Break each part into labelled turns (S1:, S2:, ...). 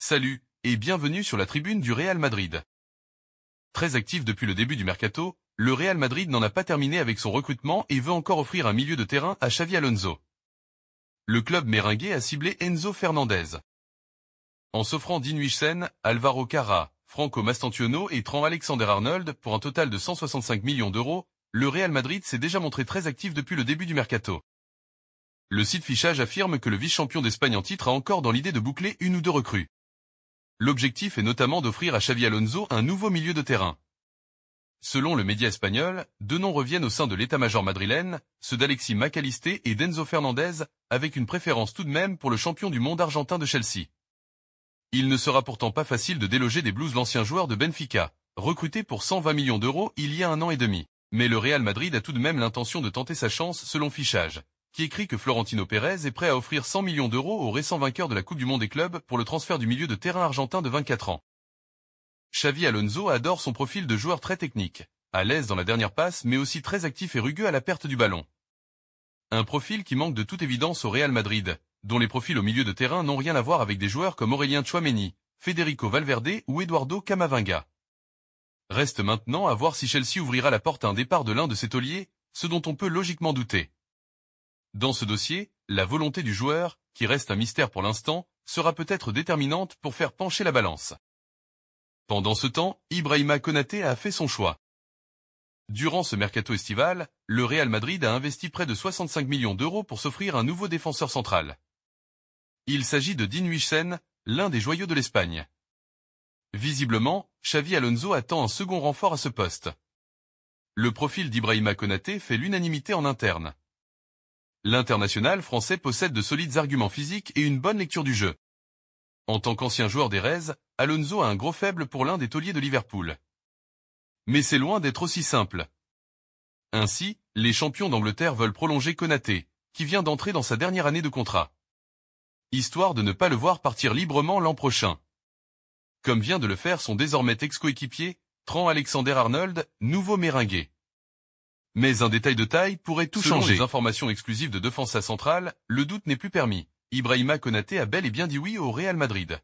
S1: Salut, et bienvenue sur la tribune du Real Madrid. Très actif depuis le début du mercato, le Real Madrid n'en a pas terminé avec son recrutement et veut encore offrir un milieu de terrain à Xavi Alonso. Le club merengue a ciblé Enzo Fernandez. En s'offrant Dean Huijsen, Alvaro Carra, Franco Mastantuono et Trent Alexander-Arnold pour un total de 165 millions d'euros, le Real Madrid s'est déjà montré très actif depuis le début du mercato. Le site Fichage affirme que le vice-champion d'Espagne en titre a encore dans l'idée de boucler une ou deux recrues. L'objectif est notamment d'offrir à Xavi Alonso un nouveau milieu de terrain. Selon le média espagnol, deux noms reviennent au sein de l'état-major madrilène, ceux d'Alexis Mac Allister et d'Enzo Fernandez, avec une préférence tout de même pour le champion du monde argentin de Chelsea. Il ne sera pourtant pas facile de déloger des Blues l'ancien joueur de Benfica, recruté pour 120 millions d'euros il y a 1 an et demi. Mais le Real Madrid a tout de même l'intention de tenter sa chance selon Fichage, qui écrit que Florentino Pérez est prêt à offrir 100 millions d'euros au récent vainqueur de la Coupe du Monde des clubs pour le transfert du milieu de terrain argentin de 24 ans. Xavi Alonso adore son profil de joueur très technique, à l'aise dans la dernière passe mais aussi très actif et rugueux à la perte du ballon. Un profil qui manque de toute évidence au Real Madrid, dont les profils au milieu de terrain n'ont rien à voir avec des joueurs comme Aurélien Tchouaméni, Federico Valverde ou Eduardo Camavinga. Reste maintenant à voir si Chelsea ouvrira la porte à un départ de l'un de ses tauliers, ce dont on peut logiquement douter. Dans ce dossier, la volonté du joueur, qui reste un mystère pour l'instant, sera peut-être déterminante pour faire pencher la balance. Pendant ce temps, Ibrahima Konaté a fait son choix. Durant ce mercato estival, le Real Madrid a investi près de 65 millions d'euros pour s'offrir un nouveau défenseur central. Il s'agit de Dean Huijsen, l'un des joyaux de l'Espagne. Visiblement, Xavi Alonso attend un second renfort à ce poste. Le profil d'Ibrahima Konaté fait l'unanimité en interne. L'international français possède de solides arguments physiques et une bonne lecture du jeu. En tant qu'ancien joueur des Reds, Alonso a un gros faible pour l'un des tauliers de Liverpool. Mais c'est loin d'être aussi simple. Ainsi, les champions d'Angleterre veulent prolonger Konaté, qui vient d'entrer dans sa dernière année de contrat. Histoire de ne pas le voir partir librement l'an prochain. Comme vient de le faire son désormais ex-coéquipier, Trent Alexander-Arnold, nouveau merengue. Mais un détail de taille pourrait tout changer. Selon les informations exclusives de Defensa Central, le doute n'est plus permis. Ibrahima Konaté a bel et bien dit oui au Real Madrid.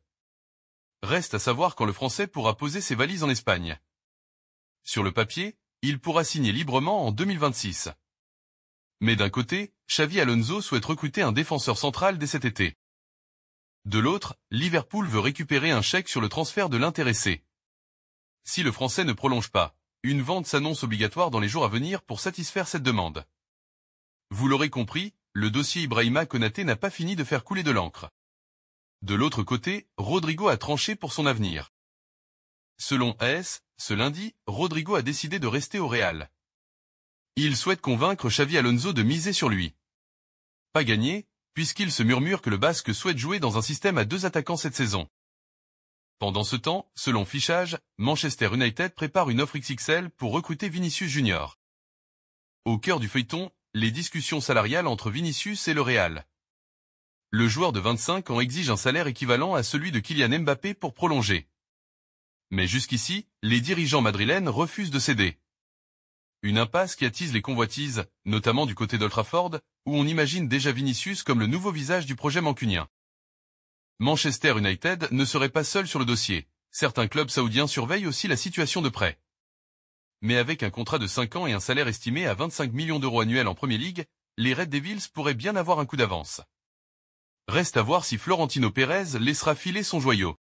S1: Reste à savoir quand le Français pourra poser ses valises en Espagne. Sur le papier, il pourra signer librement en 2026. Mais d'un côté, Xavi Alonso souhaite recruter un défenseur central dès cet été. De l'autre, Liverpool veut récupérer un chèque sur le transfert de l'intéressé. Si le Français ne prolonge pas, une vente s'annonce obligatoire dans les jours à venir pour satisfaire cette demande. Vous l'aurez compris, le dossier Ibrahima Konaté n'a pas fini de faire couler de l'encre. De l'autre côté, Rodrigo a tranché pour son avenir. Selon AS, ce lundi, Rodrigo a décidé de rester au Real. Il souhaite convaincre Xavi Alonso de miser sur lui. Pas gagné, puisqu'il se murmure que le Basque souhaite jouer dans un système à 2 attaquants cette saison. Pendant ce temps, selon Fichage, Manchester United prépare une offre XXL pour recruter Vinicius Junior. Au cœur du feuilleton, les discussions salariales entre Vinicius et le Real. Le joueur de 25 ans exige un salaire équivalent à celui de Kylian Mbappé pour prolonger. Mais jusqu'ici, les dirigeants madrilènes refusent de céder. Une impasse qui attise les convoitises, notamment du côté d'Old Trafford, où on imagine déjà Vinicius comme le nouveau visage du projet mancunien. Manchester United ne serait pas seul sur le dossier. Certains clubs saoudiens surveillent aussi la situation de près. Mais avec un contrat de 5 ans et un salaire estimé à 25 millions d'euros annuels en Premier League, les Red Devils pourraient bien avoir un coup d'avance. Reste à voir si Florentino Pérez laissera filer son joyau.